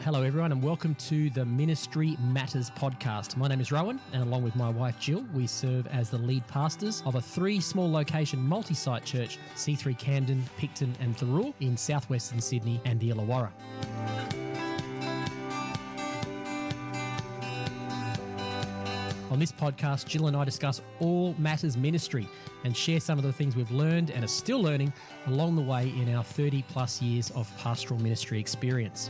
Hello everyone and welcome to the Ministry Matters podcast. My name is Rohan and along with my wife Jill, we serve as the lead pastors of a 3 small location multi-site church, C3 Camden, Picton and Thirroul in southwestern Sydney and the Illawarra. On this podcast, Jill and I discuss all matters ministry and share some of the things we've learned and are still learning along the way in our 30 plus years of pastoral ministry experience.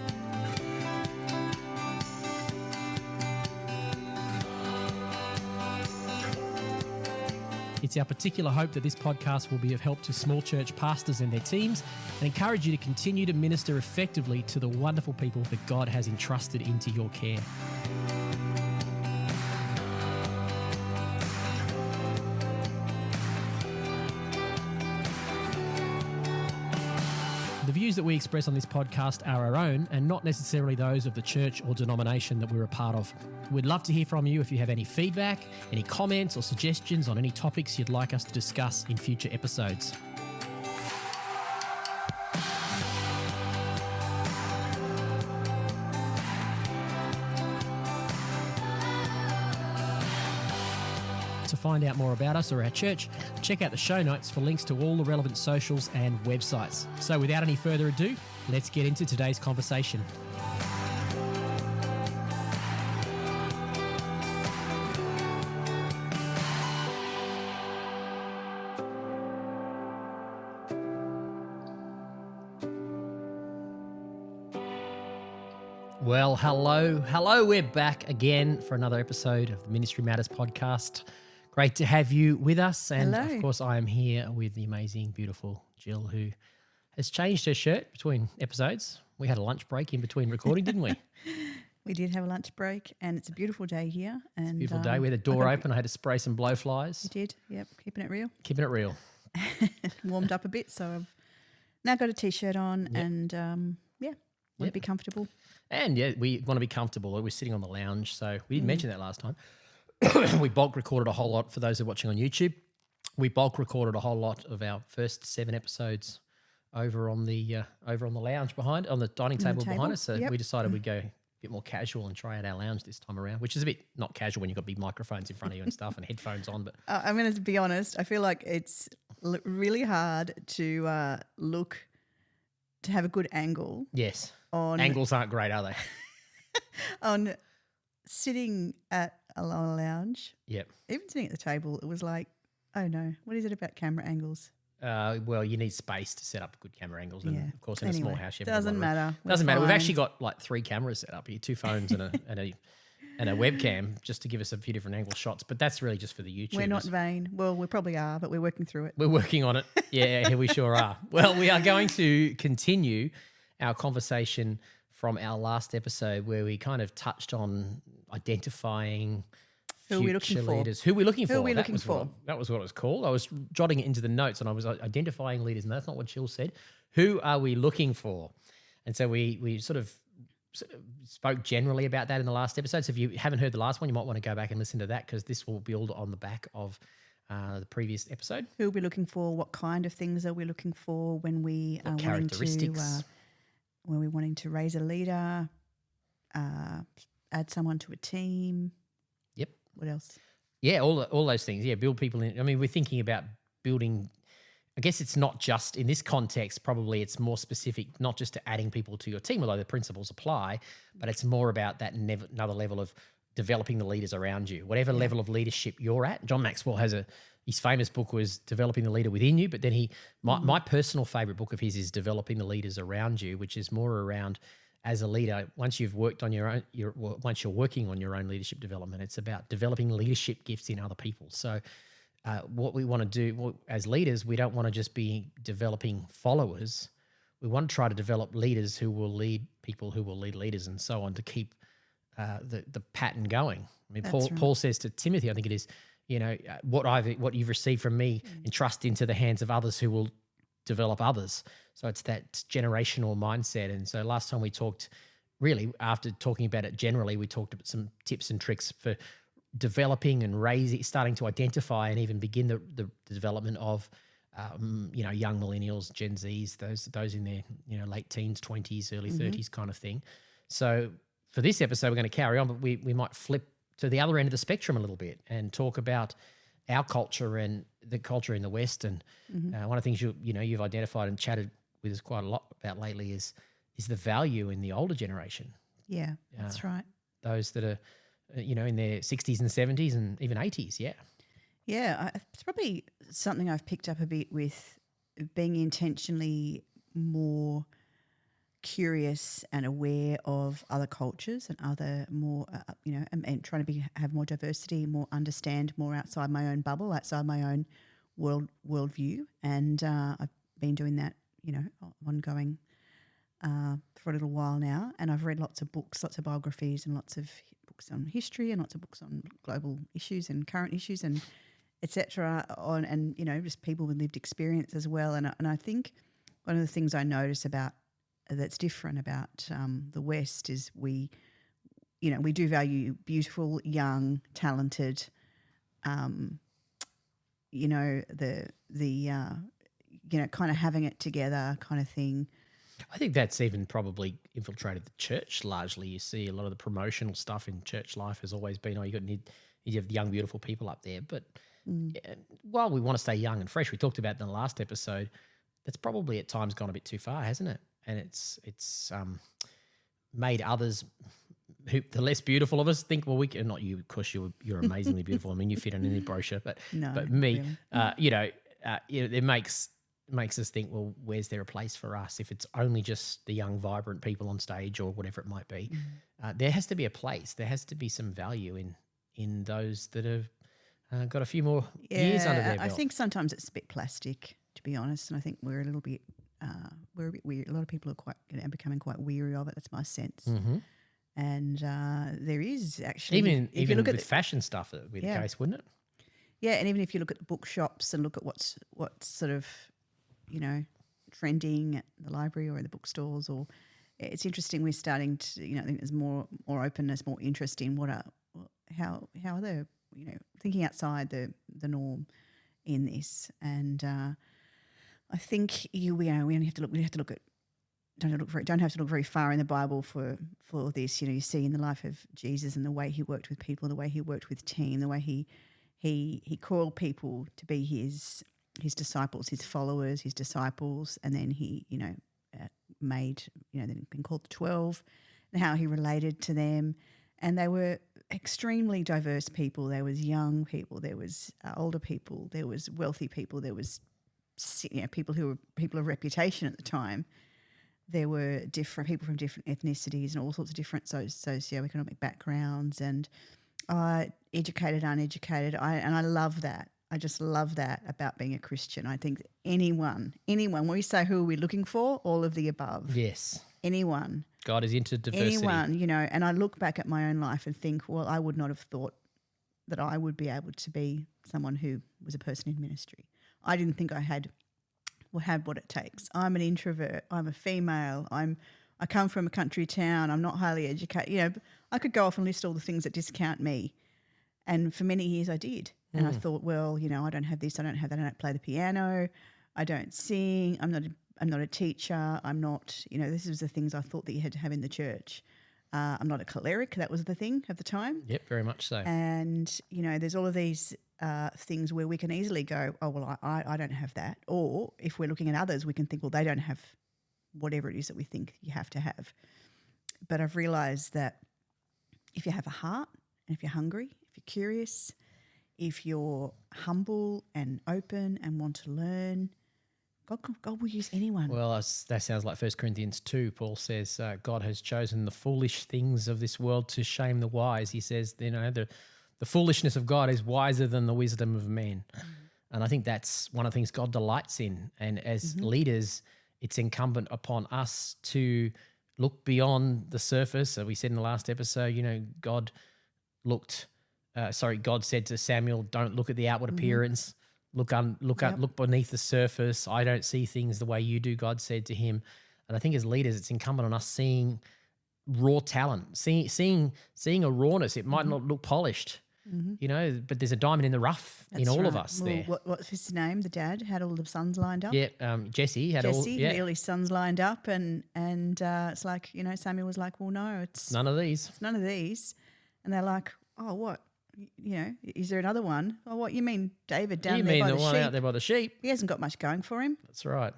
It's our particular hope that this podcast will be of help to small church pastors and their teams and encourage you to continue to minister effectively to the wonderful people that God has entrusted into your care. The views that we express on this podcast are our own and not necessarily those of the church or denomination that we're a part of. We'd love to hear from you if you have any feedback, any comments or suggestions on any topics you'd like us to discuss in future episodes. To find out more about us or our church, check out the show notes for links to all the relevant socials and websites. So without any further ado, let's get into today's conversation. Well, hello, we're back again for another episode of the Ministry Matters podcast. Great to have you with us. And Hello. Of course, I am here with the amazing, beautiful Jill, who has changed her shirt between episodes. We had a lunch break in between recording, didn't we? We did have a lunch break and it's a beautiful day here. And Beautiful day. We had the door open. I had to spray some blowflies. You did, yep, keeping it real. Keeping it real. Warmed up a bit, so I've now got a T-shirt on and want to be comfortable. And yeah, we want to be comfortable. We're sitting on the lounge, so we didn't mention that last time. We bulk recorded a whole lot for those who are watching on YouTube. We bulk recorded a whole lot of our first 7 episodes over on the lounge behind, on the dining table behind us. So we decided we'd go a bit more casual and try out our lounge this time around, which is a bit not casual when you've got big microphones in front of you and stuff and headphones on. But I'm going to be honest. I feel like it's really hard to have a good angle. yes, On angles aren't great, are they? on sitting at a lounge. Yep. Even sitting at the table, it was like, oh no, what is it about camera angles? Well, you need space to set up good camera angles, and of course, in a small house, you have doesn't matter. Doesn't matter. We've actually got like 3 cameras set up here, 2 phones and a webcam, just to give us a few different angle shots. But that's really just for the YouTubers. We're not vain. Well, we probably are, but we're working through it. We're working on it. Yeah, we sure are. Well, we are going to continue our conversation from our last episode where we kind of touched on identifying Who are we looking future for? leaders. Who are we looking for? Who are we That looking was for? That was what it was called. I was jotting it into the notes and I was identifying leaders, and that's not what Jill said. Who are we looking for? And so we sort of spoke generally about that in the last episode. So if you haven't heard the last one, you might want to go back and listen to that, because this will build on the back of the previous episode. Who are we looking for? What kind of things are we looking for when we are Characteristics. when we're wanting to raise a leader, add someone to a team? Yep. What else? Yeah, all those things. Yeah, build people in. I mean, we're thinking about building. I guess it's not just in this context, probably it's more specific, not just to adding people to your team, although the principles apply, but it's more about that another level of developing the leaders around you, whatever level of leadership you're at. John Maxwell has his famous book was Developing the Leader Within You, but then my personal favorite book of his is Developing the Leaders Around You, which is more around, as a leader, once you've worked on once you're working on your own leadership development, it's about developing leadership gifts in other people. So what we want to do as leaders, we don't want to just be developing followers. We want to try to develop leaders who will lead people who will lead leaders and so on, to keep the pattern going. I mean, Paul says to Timothy, I think it is, what you've received from me, entrust into the hands of others who will develop others. So it's that generational mindset. And so last time we talked, really after talking about it generally, we talked about some tips and tricks for developing and starting to identify and even begin the development of young millennials, Gen Zs, those in their late teens, 20s, early 30s kind of thing. So for this episode, we're going to carry on, but we might flip to the other end of the spectrum a little bit and talk about our culture and the culture in the West. And one of the things you've identified and chatted with us quite a lot about lately is the value in the older generation. Yeah, that's right. Those that are, in their 60s and 70s and even 80s. Yeah. Yeah, it's probably something I've picked up a bit with being intentionally more curious and aware of other cultures and other more, and trying to have more diversity, more understand more outside my own bubble, outside my own worldview. And I've been doing that, ongoing for a little while now. And I've read lots of books, lots of biographies, and lots of books on history, and lots of books on global issues and current issues, and etc. And just people with lived experience as well. And I think one of the things I notice that's different about the West is we do value beautiful, young, talented, kind of having it together kind of thing. I think that's even probably infiltrated the church largely. You see a lot of the promotional stuff in church life has always been, you have young, beautiful people up there. But while we want to stay young and fresh, we talked about in the last episode, that's probably at times gone a bit too far, hasn't it? And it's made others, the less beautiful of us, think, well, we can, not you, of course, you're amazingly beautiful. I mean, you fit in any brochure, but me, really. It makes us think, well, where's there a place for us? If it's only just the young, vibrant people on stage or whatever it might be, there has to be a place. There has to be some value in those that have got a few more years under their belt. I think sometimes it's a bit plastic, to be honest, and I think we're a little bit weird. A lot of people are becoming quite weary of it. That's my sense. Mm-hmm. And there is actually even you look at the fashion stuff that would be the case, wouldn't it? Yeah, and even if you look at the bookshops and look at what's sort of trending at the library or in the bookstores, or it's interesting. We're starting to I think there's more openness, more interest in how they're thinking outside the norm in this. And I think we only have to look. We have to look at. Don't have to look very far in the Bible for this. You see in the life of Jesus and the way he worked with people, the way he worked with team, the way he called people to be his disciples, his followers, his disciples, and then he made then been called the 12, and how he related to them, and they were extremely diverse people. There was young people, there was older people, there was wealthy people, there was people who were people of reputation at the time. There were different people from different ethnicities and all sorts of different socioeconomic backgrounds, and educated, uneducated. I love that. I just love that about being a Christian. I think anyone, when we say who are we looking for, all of the above. Yes. Anyone. God is into diversity. Anyone, and I look back at my own life and think, well, I would not have thought that I would be able to be someone who was a person in ministry. I didn't think I had what it takes. I'm an introvert. I'm a female. I come from a country town. I'm not highly educated. I could go off and list all the things that discount me. And for many years I did. And I thought, well, I don't have this, I don't have that, I don't play the piano, I don't sing, I'm not a teacher, I'm not, this is the things I thought that you had to have in the church. I'm not a cleric, that was the thing at the time. Yep, very much so. And, there's all of these things where we can easily go, oh, well, I don't have that. Or if we're looking at others, we can think, well, they don't have whatever it is that we think you have to have. But I've realised that if you have a heart and if you're hungry, if you're curious, if you're humble and open and want to learn, God will use anyone. Well, that sounds like 1 Corinthians 2. Paul says God has chosen the foolish things of this world to shame the wise. He says, the foolishness of God is wiser than the wisdom of men. And I think that's one of the things God delights in. And as leaders, it's incumbent upon us to look beyond the surface. So we said in the last episode, God said to Samuel, don't look at the outward appearance, look beneath the surface. I don't see things the way you do, God said to him. And I think as leaders, it's incumbent on us seeing raw talent, seeing a rawness. It might not look polished, You know, but there's a diamond in the rough in That's all of right. us Well, there. what's his name? The dad had all the sons lined up. Yeah, Jesse had all. Jesse Yeah, had all his sons lined up, and it's like, you know, Samuel was like, well, no, it's none of these. none of these, and they're like, oh, what? You know, is there another one? Oh, what you mean, David down You there mean by the the one sheep? out there by the sheep? He hasn't got much going for him, That's right.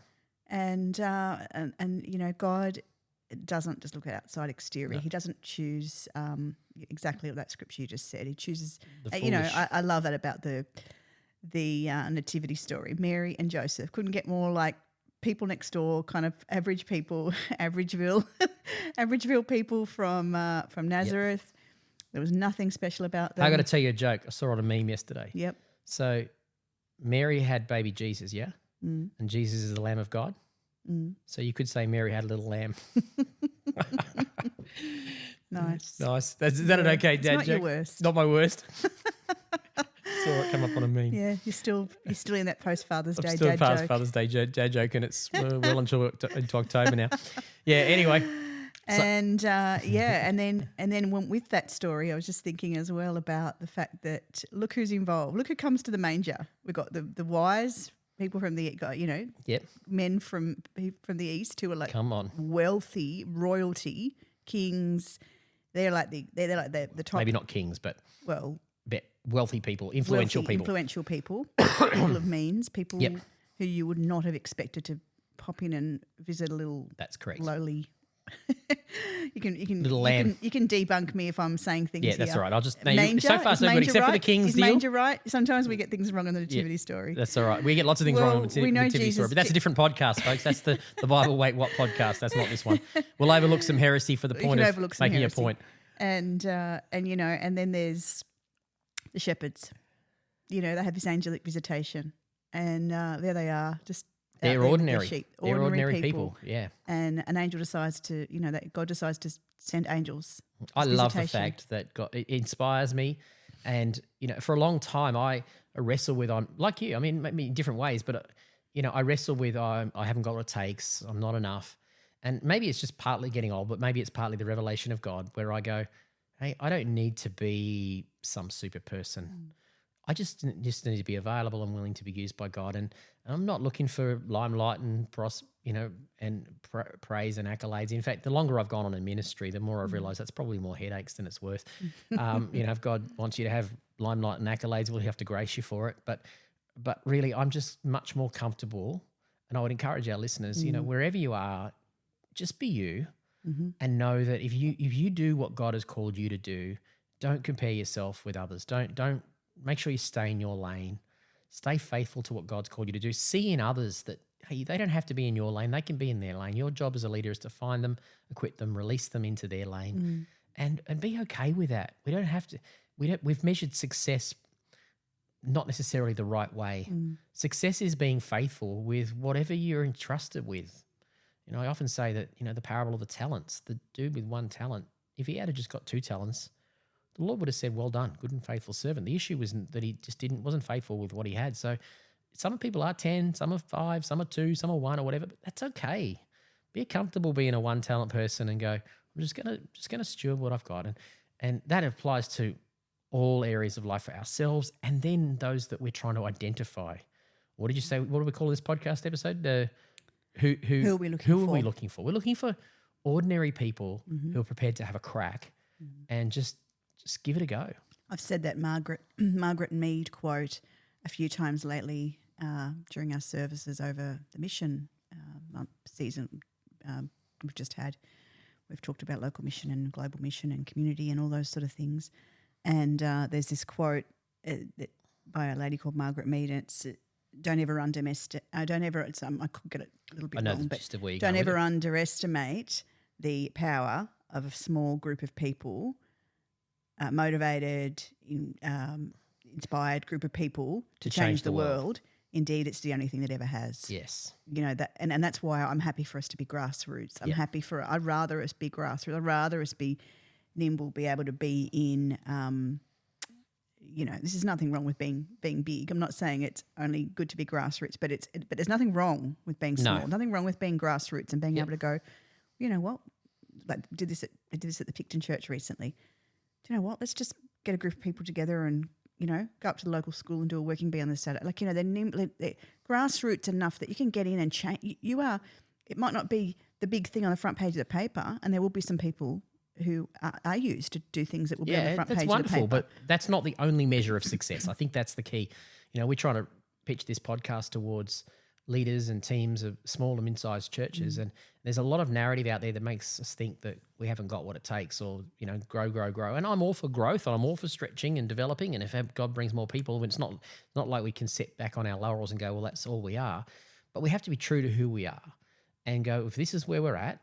and you know, God doesn't just look at outside exterior. No. He doesn't choose exactly what that scripture you just said. He chooses. The You know, foolish. I love that about the nativity story. Mary and Joseph couldn't get more like people next door, kind of average people, Averageville, Averageville people from Nazareth. There was nothing special about them. I got to tell you a joke. I saw on a meme yesterday. Yep. So Mary had baby Jesus, yeah? Mm. And Jesus is the Lamb of God. Mm. So you could say Mary had a little lamb. Nice. Nice. Is that an okay It's dad not joke? your worst. Not my worst. Saw it come up on a meme. Yeah, you're still in that post Father's Day I'm still dad past joke. Father's Day dad joke, and it's well into October now. Yeah. Anyway, And and then went with that story, I was just thinking as well about the fact that look who's involved. Look who comes to the manger. We've got the wise people from the, you know, yep. men from the east who are like Come on. wealthy royalty kings. They're like the top. Maybe not kings, but Well, wealthy people, influential wealthy, people. influential people, people of means, people Yep. who you would not have expected to pop in and visit a little That's correct. lowly. you can Little lamb. You can debunk me if I'm saying things. Yeah, that's here. all right. I'll just Manger, so far is so good, manger except for the right? king's Is deal. manger right? Sometimes we get things wrong on the nativity story. That's all right. We get lots of things Well, wrong on the we know nativity story, Jesus but that's a different podcast, folks. That's the Bible Wait What podcast. That's not this one. We'll overlook some heresy for the We point can of overlook some making heresy. a point. And you know, and then there's the shepherds. You know, they have this angelic visitation, and there they are, just out They're there with their ordinary. sheep, They're ordinary people. Yeah. And an angel decides to, you know, that God decides to send angels. I This love the visitation. fact that God, it inspires me. And, you know, for a long time, I wrestle with, I'm like you, I mean, maybe in different ways, but, you know, I wrestle with, I haven't got what it takes, I'm not enough. And maybe it's just partly getting old, but maybe it's partly the revelation of God where I go, hey, I don't need to be some super person. I just need to be available and willing to be used by God. And I'm not looking for limelight and praise and accolades. In fact, the longer I've gone on in ministry, the more I've realised that's probably more headaches than it's worth. You know, if God wants you to have limelight and accolades, well, He'll have to grace you for it. But really, I'm just much more comfortable. And I would encourage our listeners, you know, wherever you are, just be you, and know that if you do what God has called you to do, don't compare yourself with others. Don't make sure you stay in your lane. Stay faithful to what God's called you to do. See in others that, hey, they don't have to be in your lane. They can be in their lane. Your job as a leader is to find them, equip them, release them into their lane, and be okay with that. We don't have to. We've measured success not necessarily the right way. Success is being faithful with whatever you're entrusted with. You know, I often say that, you know, the parable of the talents, the dude with 1 talent, if he had just got 2 talents, the Lord would have said, well done, good and faithful servant. The issue wasn't that he just wasn't faithful with what he had. So some people are 10, some are 5, some are 2, some are 1 or whatever, but that's okay. Be comfortable being a 1 talent person and go, I'm just gonna steward what I've got. And that applies to all areas of life for ourselves and then those that we're trying to identify. What did you say? What do we call this podcast episode? Who Who are we looking Who for? are we looking for? We're looking for ordinary people who are prepared to have a crack and just give it a go. I've said that Margaret Mead quote a few times lately during our services over the mission month season we've just had. We've talked about local mission and global mission and community and all those sort of things. And there's this quote by a lady called Margaret Mead, and it's don't ever underestimate. I could get it a little bit I know wrong, the but gist of where you're don't going with ever it. underestimate the power of a small group of people, motivated, inspired group of people to change the world. Indeed, it's the only thing that ever has. Yes. You know that, and that's why I'm happy for us to be grassroots. I'd rather us be grassroots. I'd rather us be nimble, be able to be in. You know, this is nothing wrong with being big. I'm not saying it's only good to be grassroots, but there's nothing wrong with being small. No. Nothing wrong with being grassroots and being able to go. You know what? Like I did this at the Picton church recently. Do you know what? Let's just get a group of people together and, go up to the local school and do a working bee on the Saturday. Like, they're grassroots enough that you can get in and change. It might not be the big thing on the front page of the paper, and there will be some people who are used to do things that will be on the front page of the paper. That's wonderful, but that's not the only measure of success. I think that's the key. We're trying to pitch this podcast towards leaders and teams of small and mid-sized churches, and there's a lot of narrative out there that makes us think that we haven't got what it takes, or grow. And I'm all for growth, and I'm all for stretching and developing. And if God brings more people, it's not like we can sit back on our laurels and go, well, that's all we are. But we have to be true to who we are, and go, if this is where we're at,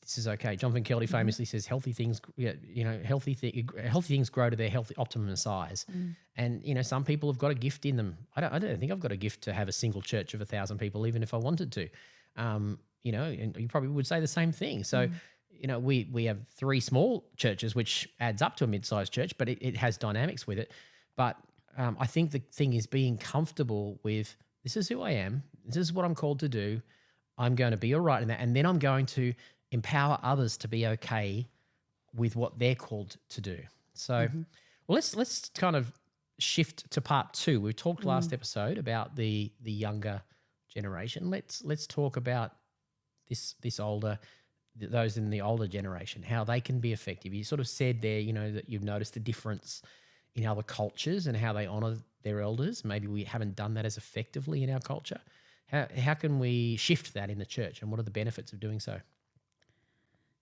this is okay. Jonathan Kelly famously says, healthy things grow to their healthy optimum size. And some people have got a gift in them. I don't think I've got a gift to have a single church of 1,000 people, even if I wanted to. And you probably would say the same thing. So, we have 3 small churches, which adds up to a mid-sized church, but it has dynamics with it. But I think the thing is being comfortable with, this is who I am. This is what I'm called to do. I'm going to be all right in that. And then I'm going to empower others to be okay with what they're called to do. So, well, let's kind of shift to part 2. We talked last episode about the younger generation. Let's talk about this older, those in the older generation, how they can be effective. You sort of said there, that you've noticed a difference in other cultures and how they honour their elders. Maybe we haven't done that as effectively in our culture. How can we shift that in the church, and what are the benefits of doing so?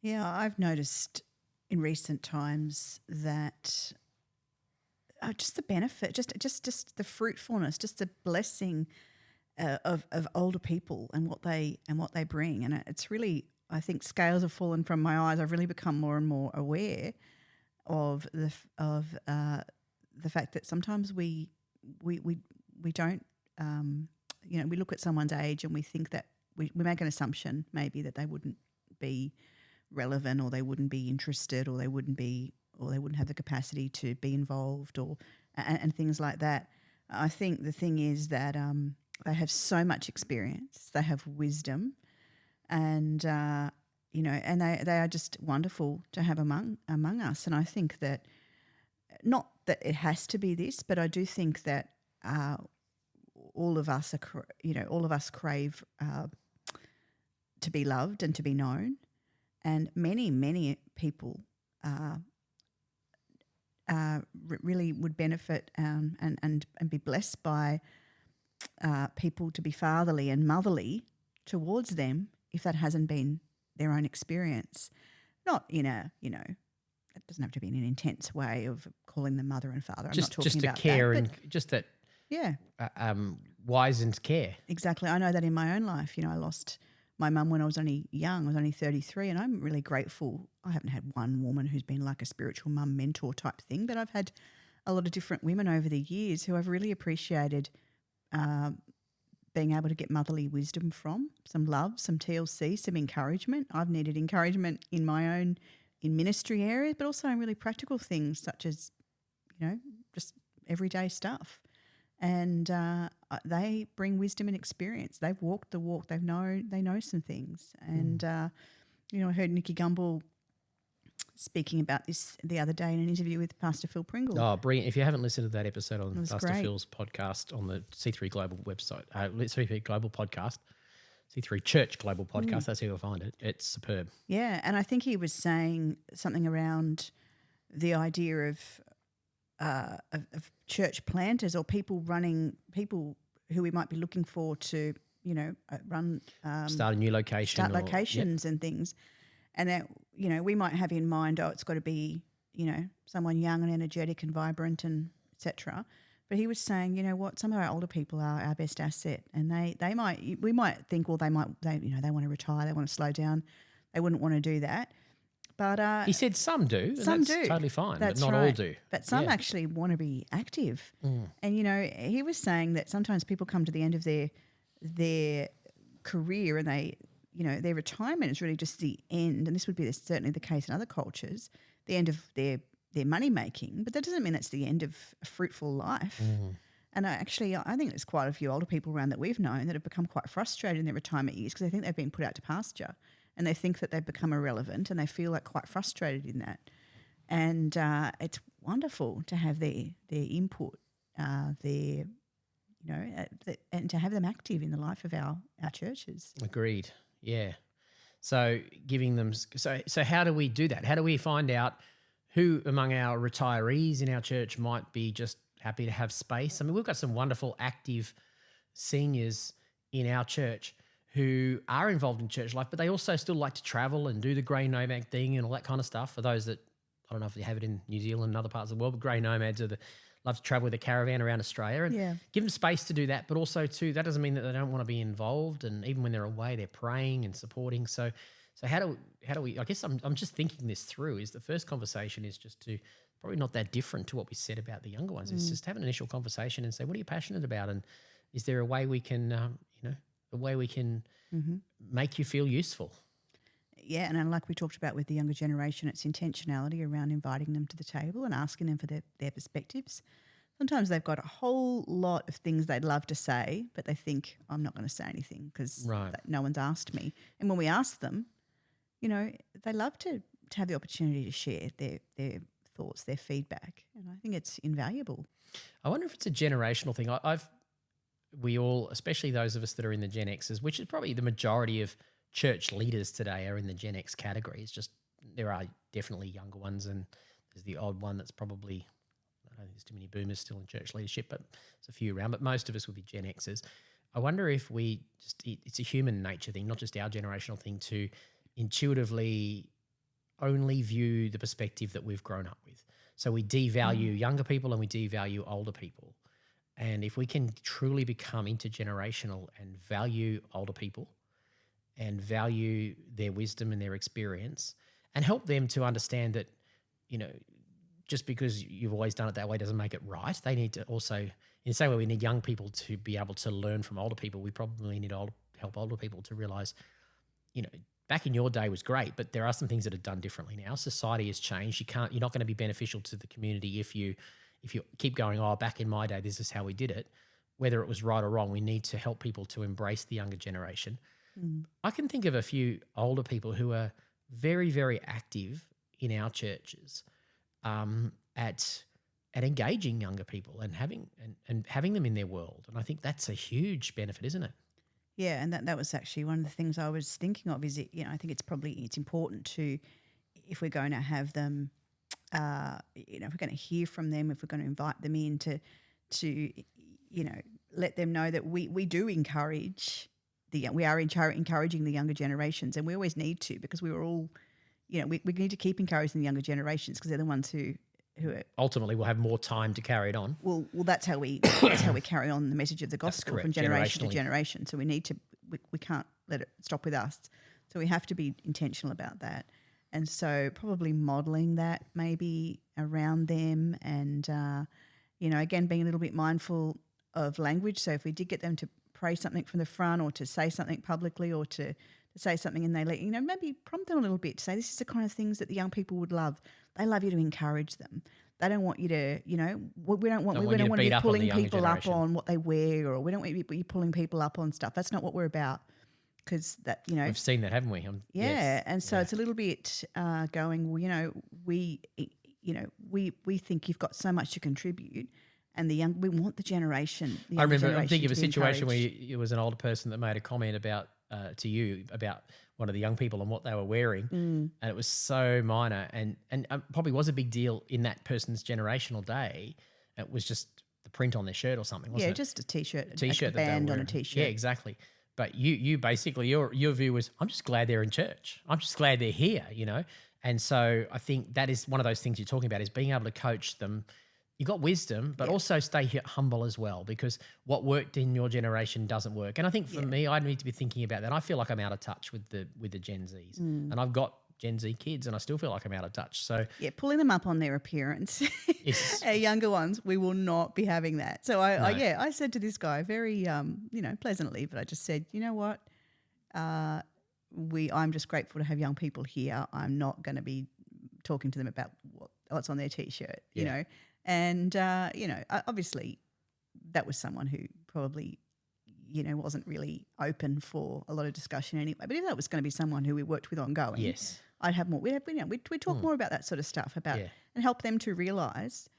Yeah, I've noticed in recent times that just the benefit, just the fruitfulness, just the blessing of older people and what they bring, and it's really, I think scales have fallen from my eyes. I've really become more and more aware of the fact that sometimes we don't, we look at someone's age and we think that we make an assumption maybe that they wouldn't be relevant, or they wouldn't be interested, or they wouldn't have the capacity to be involved, and things like that. I think the thing is that they have so much experience, they have wisdom, and and they are just wonderful to have among us. And I think that, not that it has to be this, but I do think that all of us crave to be loved and to be known. And many people really would benefit and be blessed by people to be fatherly and motherly towards them, if that hasn't been their own experience. Not it doesn't have to be in an intense way of calling them mother and father. I'm not talking about care that, and just that. Yeah, wizened care. Exactly. I know that in my own life. I lost my mum when I was only young. I was only 33, and I'm really grateful. I haven't had one woman who's been like a spiritual mum mentor type thing, but I've had a lot of different women over the years who I've really appreciated being able to get motherly wisdom from, some love, some TLC, some encouragement. I've needed encouragement in my own, in ministry areas, but also in really practical things such as, just everyday stuff. And they bring wisdom and experience. They've walked the walk. They know some things. And I heard Nikki Gumbel speaking about this the other day in an interview with Pastor Phil Pringle. Oh, brilliant! If you haven't listened to that episode on Pastor great. Phil's podcast on the C3 Global website, C3 Global podcast, C3 Church Global podcast, that's how you'll find it. It's superb. Yeah, and I think he was saying something around the idea of church planters, or people who we might be looking for to, run start a new location, locations and things, and that we might have in mind, it's got to be someone young and energetic and vibrant and etc. But he was saying, some of our older people are our best asset, and we might think, well, they want to retire, they want to slow down, they wouldn't want to do that. But he said some do. Some that's do. Totally fine, that's but not right. all do. But some actually want to be active. And, he was saying that sometimes people come to the end of their career, and they, their retirement is really just the end, and this would be certainly the case in other cultures, the end of their money making, but that doesn't mean it's the end of a fruitful life. And I think there's quite a few older people around that we've known that have become quite frustrated in their retirement years because they think they've been put out to pasture, and they think that they've become irrelevant, and they feel like quite frustrated in that. And wonderful to have their input, their and to have them active in the life of our churches. Agreed. Yeah. So giving them so how do we do that? How do we find out who among our retirees in our church might be just happy to have space? I mean, we've got some wonderful active seniors in our church who are involved in church life, but they also still like to travel and do the grey nomad thing and all that kind of stuff. For those that, I don't know if you have it in New Zealand and other parts of the world, but grey nomads love to travel with a caravan around Australia, and give them space to do that. But also too, that doesn't mean that they don't want to be involved. And even when they're away, they're praying and supporting. So how do we? I guess I'm just thinking this through. Is the first conversation is just to probably not that different to what we said about the younger ones. It's just have an initial conversation and say, what are you passionate about, and is there a way we can, make you feel useful? Yeah, and like we talked about with the younger generation, it's intentionality around inviting them to the table and asking them for their perspectives. Sometimes they've got a whole lot of things they'd love to say, but they think, I'm not going to say anything because no one's asked me. And when we ask them, they love to have the opportunity to share their thoughts, their feedback. And I think it's invaluable. I wonder if it's a generational thing. We all, especially those of us that are in the Gen Xs, which is probably the majority of church leaders today are in the Gen X category. It's just there are definitely younger ones, and there's the odd one that's probably, I don't think there's too many boomers still in church leadership, but there's a few around. But most of us will be Gen Xs. I wonder if it's a human nature thing, not just our generational thing, to intuitively only view the perspective that we've grown up with. So we devalue younger people and we devalue older people. And if we can truly become intergenerational and value older people and value their wisdom and their experience and help them to understand that, just because you've always done it that way doesn't make it right. They need to also, in the same way we need young people to be able to learn from older people, we probably need to help older people to realise, back in your day was great, but there are some things that are done differently now. Society has changed. You're not going to be beneficial to the community if you keep going, back in my day, this is how we did it. Whether it was right or wrong, we need to help people to embrace the younger generation. I can think of a few older people who are very, very active in our churches at engaging younger people and having them in their world. And I think that's a huge benefit, isn't it? Yeah, and that was actually one of the things I was thinking of is, I think it's important to, if we're going to have them, if we're going to hear from them, if we're going to invite them in to let them know that we do encourage we are encouraging the younger generations, and we always need to, because we were all, we need to keep encouraging the younger generations because they're the ones who are, ultimately will have more time to carry it on. Well, that's how we carry on the message of the gospel from generation to generation. So we need to we can't let it stop with us. So we have to be intentional about that. And so probably modelling that maybe around them, and again being a little bit mindful of language. So if we did get them to pray something from the front, or to say something publicly, or to say something, and they maybe prompt them a little bit to say, this is the kind of things that the young people would love. They love you to encourage them. They don't want you to, we don't want to be pulling people up on what they wear, or we don't want you to be pulling people up on stuff. That's not what we're about. Because that, we've seen that, haven't we? Yes. And so it's a little bit going, we think you've got so much to contribute, and we want the generation. I remember, I'm thinking of a situation where it was an older person that made a comment about to you about one of the young people and what they were wearing, and it was so minor, and probably was a big deal in that person's generational day. It was just the print on their shirt or something, wasn't it? Yeah, just a T-shirt, a band on a T-shirt. Yeah, exactly. But you basically, your view was, I'm just glad they're in church. I'm just glad they're here, And so I think that is one of those things you're talking about, is being able to coach them. You got wisdom, but also stay humble as well, because what worked in your generation doesn't work. And I think for me, I need to be thinking about that. I feel like I'm out of touch with the Gen Zs, and I've got Gen Z kids, and I still feel like I'm out of touch. So pulling them up on their appearance, our younger ones, we will not be having that. So I said to this guy very, pleasantly, but I just said, you know what, I'm just grateful to have young people here. I'm not going to be talking to them about what's on their T-shirt, you know. And, obviously that was someone who probably, wasn't really open for a lot of discussion anyway. But if that was going to be someone who we worked with ongoing, I'd have more. We talk more about that sort of stuff and help them to realise,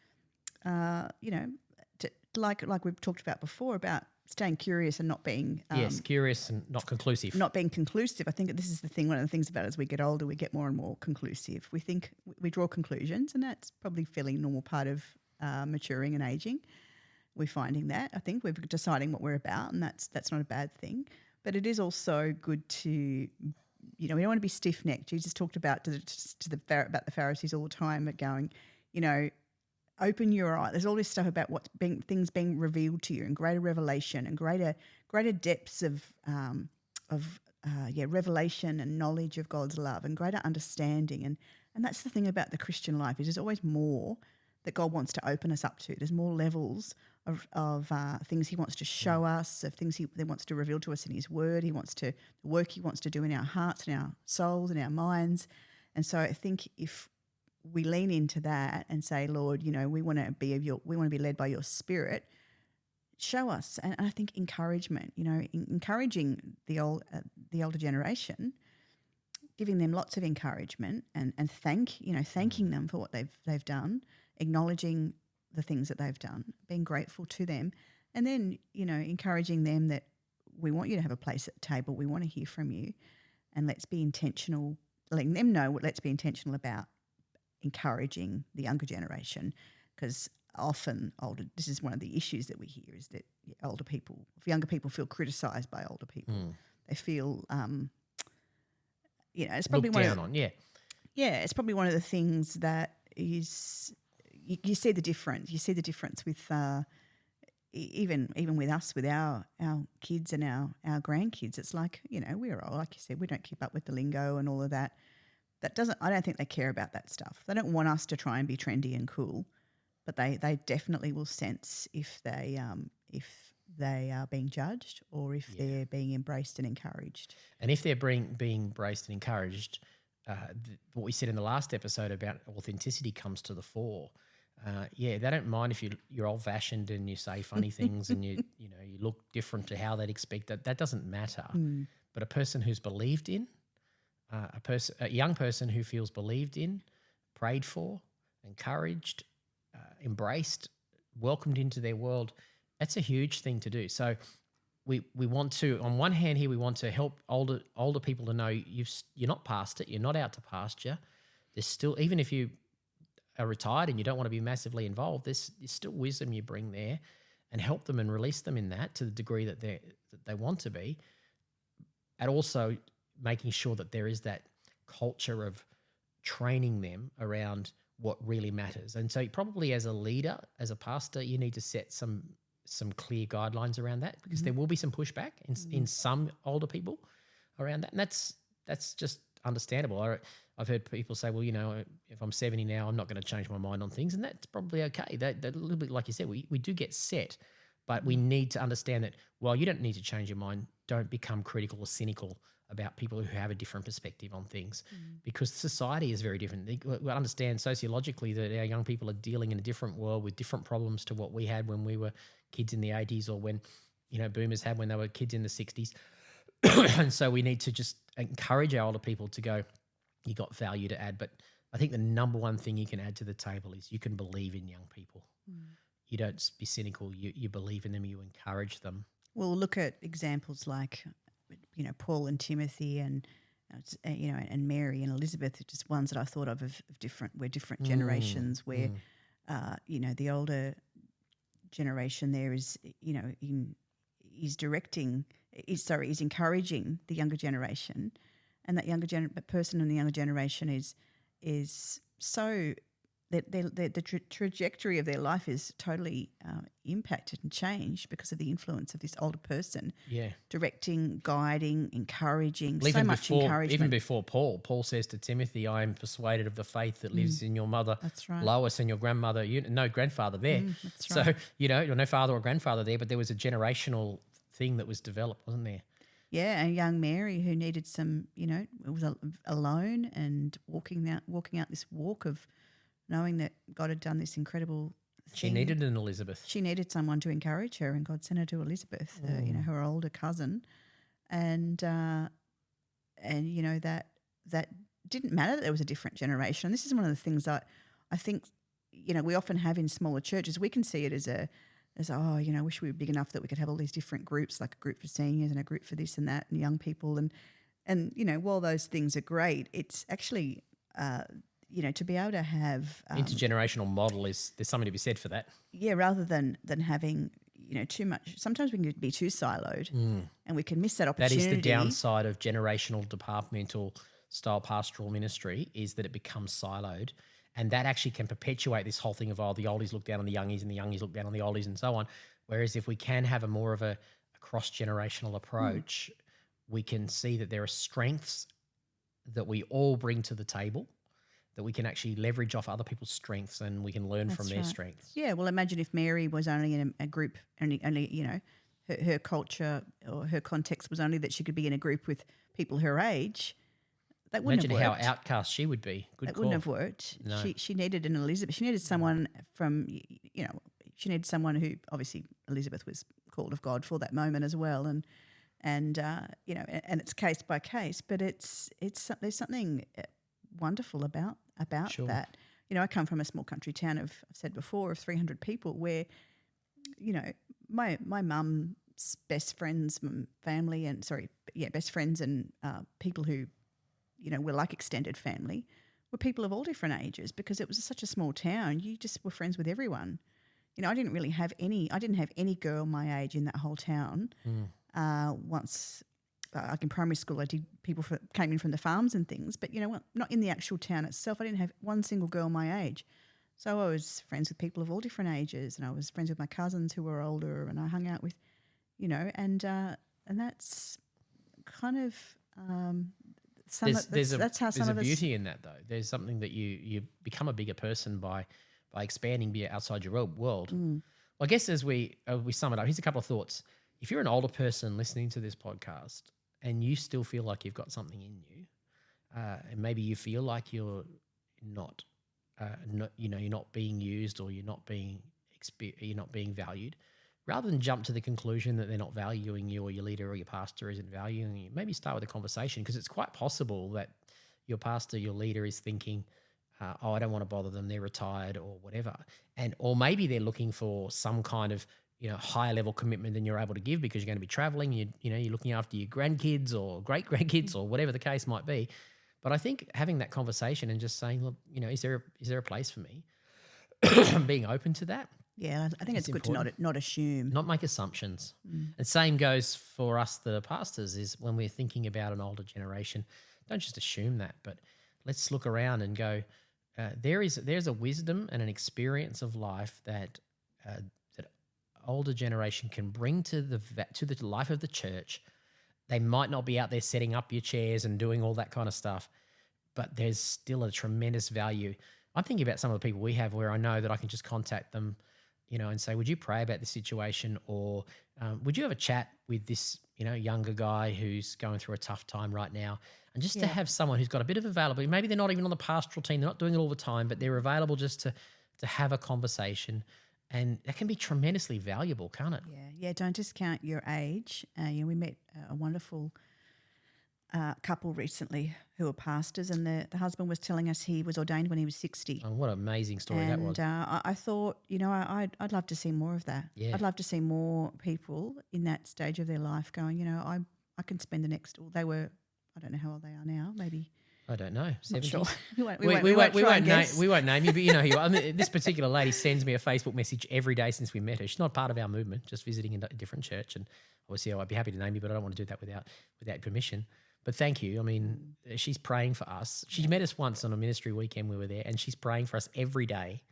like we've talked about before, about staying curious and not being curious and not conclusive. Not being conclusive. I think that this is the thing. One of the things about it, as we get older, we get more and more conclusive. We think we draw conclusions, and that's probably a fairly normal part of maturing and aging. We're finding that. I think we're deciding what we're about, and that's not a bad thing. But it is also good to, we don't want to be stiff-necked. Jesus talked about about the Pharisees all the time, but going, open your eye. There's all this stuff about things being revealed to you, and greater revelation, and greater depths of revelation and knowledge of God's love, and greater understanding. And that's the thing about the Christian life, is there's always more that God wants to open us up to. There's more levels of things He wants to show us, of things He wants to reveal to us in His Word. The work He wants to do in our hearts and our souls and our minds. And so I think if we lean into that and say, Lord, we want to be led by Your Spirit, show us. And I think encouragement, encouraging the older generation, giving them lots of encouragement and thanking them for what they've done, acknowledging the things that they've done, being grateful to them, and then, encouraging them that we want you to have a place at the table. We want to hear from you, and let's be intentional, letting them know let's be intentional about encouraging the younger generation, because often this is one of the issues that we hear, is that younger people feel criticised by older people. They feel, it's probably looked down on. Yeah, it's probably one of the things that is. You see the difference. You see the difference with even with us, with our kids and our grandkids. It's like, we're all, like you said, we don't keep up with the lingo and all of that. I don't think they care about that stuff. They don't want us to try and be trendy and cool, but they definitely will sense if they are being judged, or if they're being embraced and encouraged. And if they're being embraced and encouraged, what we said in the last episode about authenticity comes to the fore. They don't mind if you're old-fashioned and you say funny things and you look different to how they'd expect. That doesn't matter. But a person who's believed in, a young person who feels believed in, prayed for, encouraged, embraced, welcomed into their world, that's a huge thing to do. So we want to, on one hand here, we want to help older people to know you're not past it, you're not out to pasture. There's still, even if you are retired and you don't want to be massively involved, there's still wisdom you bring there, and help them and release them in that to the degree that they want to be, and also making sure that there is that culture of training them around what really matters. And so probably as a leader, as a pastor, you need to set some clear guidelines around that, because there will be some pushback in some older people around that, and that's just understandable. I've heard people say, well, if I'm 70 now, I'm not going to change my mind on things, and that's probably okay. That a little bit, like you said, we do get set, but we need to understand that, well, you don't need to change your mind. Don't become critical or cynical about people who have a different perspective on things, because society is very different. We understand sociologically that our young people are dealing in a different world with different problems to what we had when we were kids in the 80s, or when, boomers had when they were kids in the 60s. And so we need to just encourage our older people to go, you got value to add. But I think the number one thing you can add to the table is you can believe in young people. You don't be cynical. You believe in them. You encourage them. We'll look at examples like, Paul and Timothy and Mary and Elizabeth, just ones that I thought of different generations, where the older generation there is is encouraging the younger generation, and that person in the younger generation is so the trajectory of their life is totally impacted and changed because of the influence of this older person. Yeah, directing, guiding, encouraging. Well, so much encouragement. Even before Paul says to Timothy, "I am persuaded of the faith that lives in your mother, that's right, Lois, and your grandmother." No grandfather there, that's right. So no father or grandfather there, but there was a generational thing that was developed, wasn't there? Yeah, and young Mary, who needed some, was alone and walking out this walk of knowing that God had done this incredible thing. She needed an Elizabeth. She needed someone to encourage her, and God sent her to Elizabeth, her older cousin, and that didn't matter that there was a different generation. And this is one of the things that I think, we often have in smaller churches. We can see it as I wish we were big enough that we could have all these different groups, like a group for seniors and a group for this and that and young people. And while those things are great, it's actually, to be able to have intergenerational model there's something to be said for that. Yeah, rather than having too much. Sometimes we can be too siloed, and we can miss that opportunity. That is the downside of generational departmental style pastoral ministry, is that it becomes siloed, and that actually can perpetuate this whole thing of the oldies look down on the youngies and the youngies look down on the oldies and so on. Whereas if we can have a more of a cross-generational approach, we can see that there are strengths that we all bring to the table, that we can actually leverage off other people's strengths, and we can learn from their strengths. Yeah, well, imagine if Mary was only in a group, only her culture or her context was only that she could be in a group with people her age. That wouldn't Imagine have worked. how outcast she would be. That wouldn't have worked. No. She needed an Elizabeth. She needed someone from, she needed someone who, obviously Elizabeth was called of God for that moment as well, and it's case by case, but there's something wonderful about Sure. that. I come from a small country town I've said before, of 300 people, where, my mum's best friends, family, and best friends and people who, were like extended family, were people of all different ages, because it was such a small town. You just were friends with everyone. I didn't have any girl my age in that whole town. Once, like in primary school, I did people came in from the farms and things, but not in the actual town itself. I didn't have one single girl my age. So I was friends with people of all different ages, and I was friends with my cousins who were older, and I hung out with, and that's kind of that's how some of us. There's a beauty in that, though. There's something that you become a bigger person by expanding outside your world. Well, I guess as we sum it up, here's a couple of thoughts. If you're an older person listening to this podcast and you still feel like you've got something in you, and maybe you feel like you're not being used, or you're not being valued, rather than jump to the conclusion that they're not valuing you, or your leader or your pastor isn't valuing you, maybe start with a conversation, because it's quite possible that your pastor, your leader, is thinking, I don't want to bother them, they're retired or whatever, or maybe they're looking for some kind of higher level commitment than you're able to give, because you're going to be traveling, you're looking after your grandkids or great grandkids or whatever the case might be. But I think having that conversation and just saying, look, is there a place for me? Being open to that. Yeah, I think it's good to not assume. Not make assumptions. And same goes for us, the pastors, is when we're thinking about an older generation, don't just assume that, but let's look around and go, there's a wisdom and an experience of life that older generation can bring to the life of the church. They might not be out there setting up your chairs and doing all that kind of stuff, but there's still a tremendous value. I'm thinking about some of the people we have where I know that I can just contact them, and say, would you pray about this situation? Or would you have a chat with this, younger guy who's going through a tough time right now? And just to have someone who's got a bit of availability, maybe they're not even on the pastoral team, they're not doing it all the time, but they're available just to have a conversation. And that can be tremendously valuable, can't it? Yeah. Don't discount your age. We met a wonderful couple recently who were pastors, and the husband was telling us he was ordained when he was 60. Oh, what an amazing story that was. And I thought, I'd love to see more of that. Yeah. I'd love to see more people in that stage of their life going, I can spend the next. They were, I don't know how old they are now. Maybe. I don't know. 70s? Sure. We won't name you, but you know who you are. I mean, this particular lady sends me a Facebook message every day since we met her. She's not part of our movement, just visiting a different church. And obviously, I'd be happy to name you, but I don't want to do that without permission. But thank you. I mean, she's praying for us. She met us once on a ministry weekend. We were there, and she's praying for us every day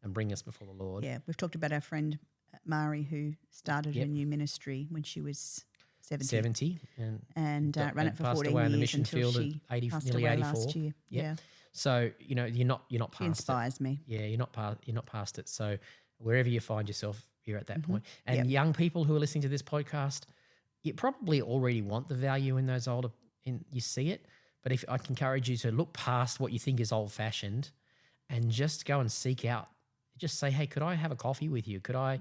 and bringing us before the Lord. Yeah, we've talked about our friend Mari, who started a new ministry when she was 70 and ran it for 14 away years on the mission until field she at passed nearly away 84. last year. Yeah. So you're not past She inspires me. Yeah, you're not past it. So wherever you find yourself, you're at that point. And young people who are listening to this podcast, you probably already want the value in those older. You see it, but if I can encourage you to look past what you think is old fashioned, and just go and seek out. Just say, hey, could I have a coffee with you? Could I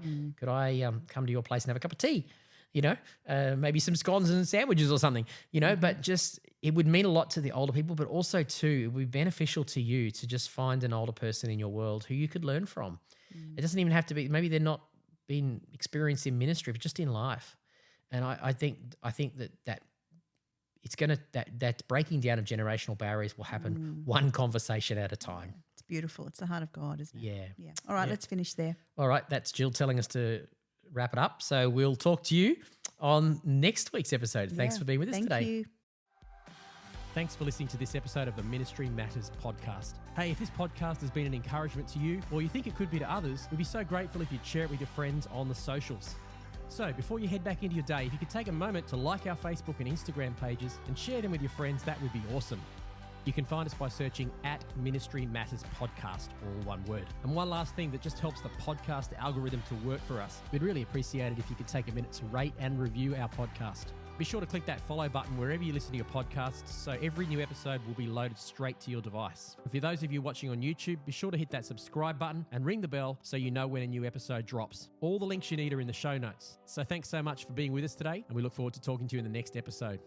come to your place and have a cup of tea? maybe some scones and sandwiches or something, but just it would mean a lot to the older people, but also too, it would be beneficial to you to just find an older person in your world who you could learn from. It doesn't even have to be, maybe they're not been experienced in ministry, but just in life. And I think that it's that breaking down of generational barriers will happen one conversation at a time. Yeah, it's beautiful. It's the heart of God, isn't it? Yeah. Yeah. All right, let's finish there. All right, that's Jill telling us to wrap it up. So we'll talk to you on next week's episode. Thanks for being with us today. Thank you. Thanks for listening to this episode of the Ministry Matters podcast. Hey, if this podcast has been an encouragement to you or you think it could be to others, we'd be so grateful if you'd share it with your friends on the socials. So before you head back into your day, if you could take a moment to like our Facebook and Instagram pages and share them with your friends, that would be awesome. You can find us by searching @Ministry Matters Podcast, all one word. And one last thing that just helps the podcast algorithm to work for us. We'd really appreciate it if you could take a minute to rate and review our podcast. Be sure to click that follow button wherever you listen to your podcasts so every new episode will be loaded straight to your device. For those of you watching on YouTube, be sure to hit that subscribe button and ring the bell so you know when a new episode drops. All the links you need are in the show notes. So thanks so much for being with us today, and we look forward to talking to you in the next episode.